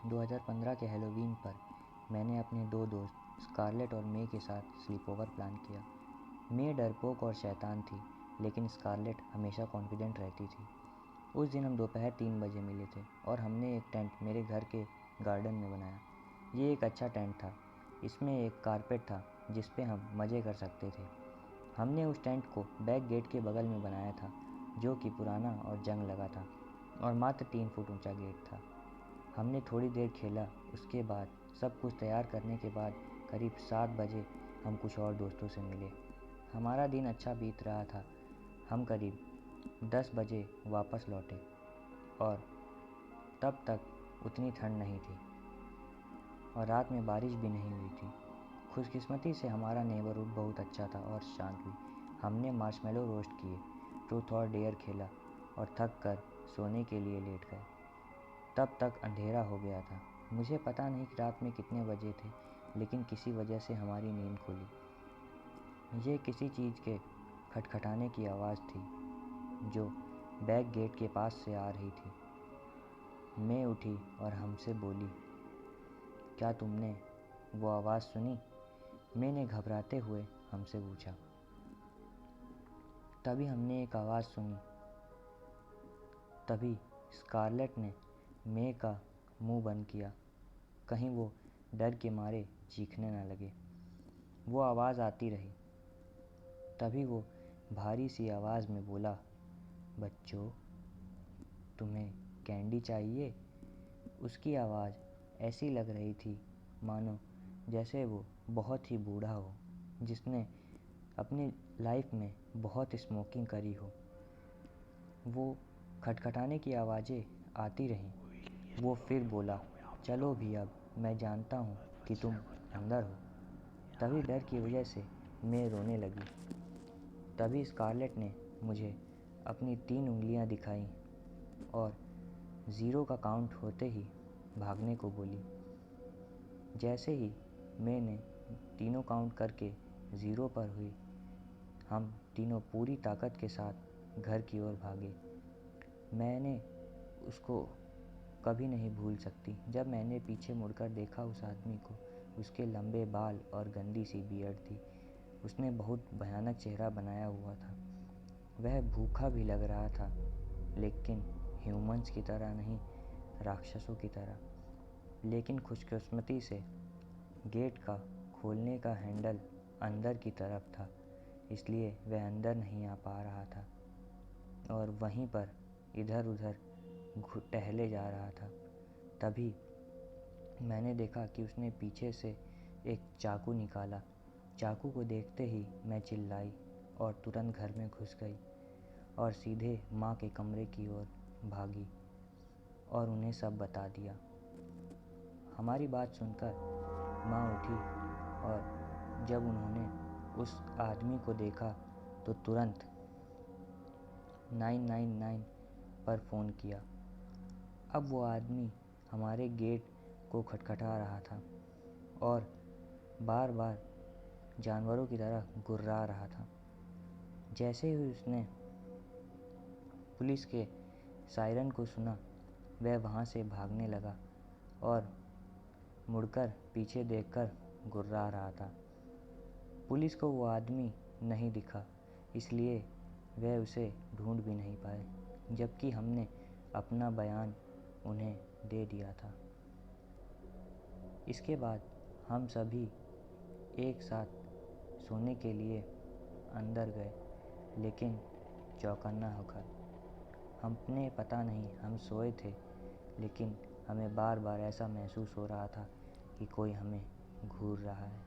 2015 के हैलोवीन पर मैंने अपने दो दोस्त स्कारलेट और मे के साथ स्लीपओवर प्लान किया। मे डरपोक और शैतान थी, लेकिन स्कारलेट हमेशा कॉन्फिडेंट रहती थी। उस दिन हम दोपहर 3 बजे मिले थे और हमने एक टेंट मेरे घर के गार्डन में बनाया। ये एक अच्छा टेंट था। इसमें एक कारपेट था जिस पे हम मज़े कर सकते थे। हमने उस टेंट को बैक गेट के बगल में बनाया था, जो कि पुराना और जंग लगा था और मात्र 3 फुट ऊंचा गेट था। हमने थोड़ी देर खेला। उसके बाद सब कुछ तैयार करने के बाद करीब 7 बजे हम कुछ और दोस्तों से मिले। हमारा दिन अच्छा बीत रहा था। हम करीब 10 बजे वापस लौटे और तब तक उतनी ठंड नहीं थी और रात में बारिश भी नहीं हुई थी। खुशकिस्मती से हमारा नेबरहुड बहुत अच्छा था और शांत भी। हमने मार्शमेलो रोस्ट किए, ट्रूथ और डेयर खेला और थक कर सोने के लिए लेट गए। तब तक अंधेरा हो गया था। मुझे पता नहीं कि रात में कितने बजे थे, लेकिन किसी वजह से हमारी नींद खुली। ये किसी चीज़ के खटखटाने की आवाज़ थी जो बैक गेट के पास से आ रही थी। मैं उठी और हमसे बोली, क्या तुमने वो आवाज़ सुनी? मैंने घबराते हुए हमसे पूछा। तभी हमने एक आवाज़ सुनी। तभी स्कारलेट ने मे का मुंह बंद किया, कहीं वो डर के मारे चीखने न लगे। वो आवाज़ आती रही। तभी वो भारी सी आवाज़ में बोला, बच्चों, तुम्हें कैंडी चाहिए? उसकी आवाज़ ऐसी लग रही थी मानो जैसे वो बहुत ही बूढ़ा हो, जिसने अपनी लाइफ में बहुत स्मोकिंग करी हो। वो खटखटाने की आवाज़ें आती रहीं। वो फिर बोला, चलो भी अब, मैं जानता हूँ कि तुम अंदर हो। तभी डर की वजह से मैं रोने लगी। तभी स्कारलेट ने मुझे अपनी 3 उंगलियां दिखाई और 0 का काउंट होते ही भागने को बोली। जैसे ही मैंने तीनों काउंट करके 0 पर हुई, हम तीनों पूरी ताकत के साथ घर की ओर भागे। मैंने उसको कभी नहीं भूल सकती। जब मैंने पीछे मुड़कर देखा उस आदमी को, उसके लंबे बाल और गंदी सी बियर्ड थी। उसने बहुत भयानक चेहरा बनाया हुआ था। वह भूखा भी लग रहा था, लेकिन ह्यूमंस की तरह नहीं, राक्षसों की तरह। लेकिन खुशकिस्मती से गेट का खोलने का हैंडल अंदर की तरफ था, इसलिए वह अंदर नहीं आ पा रहा था और वहीं पर इधर उधर टहले जा रहा था। तभी मैंने देखा कि उसने पीछे से एक चाकू निकाला। चाकू को देखते ही मैं चिल्लाई और तुरंत घर में घुस गई और सीधे माँ के कमरे की ओर भागी और उन्हें सब बता दिया। हमारी बात सुनकर माँ उठी और जब उन्होंने उस आदमी को देखा तो तुरंत 999 पर फ़ोन किया। अब वो आदमी हमारे गेट को खटखटा रहा था और बार बार जानवरों की तरह गुर्रा रहा था। जैसे ही उसने पुलिस के सायरन को सुना, वह वहाँ से भागने लगा और मुड़कर पीछे देखकर गुर्रा रहा था। पुलिस को वो आदमी नहीं दिखा, इसलिए वह उसे ढूंढ भी नहीं पाए, जबकि हमने अपना बयान उन्हें दे दिया था। इसके बाद हम सभी एक साथ सोने के लिए अंदर गए, लेकिन चौकन्ना होकर। हमने पता नहीं हम सोए थे, लेकिन हमें बार बार ऐसा महसूस हो रहा था कि कोई हमें घूर रहा है।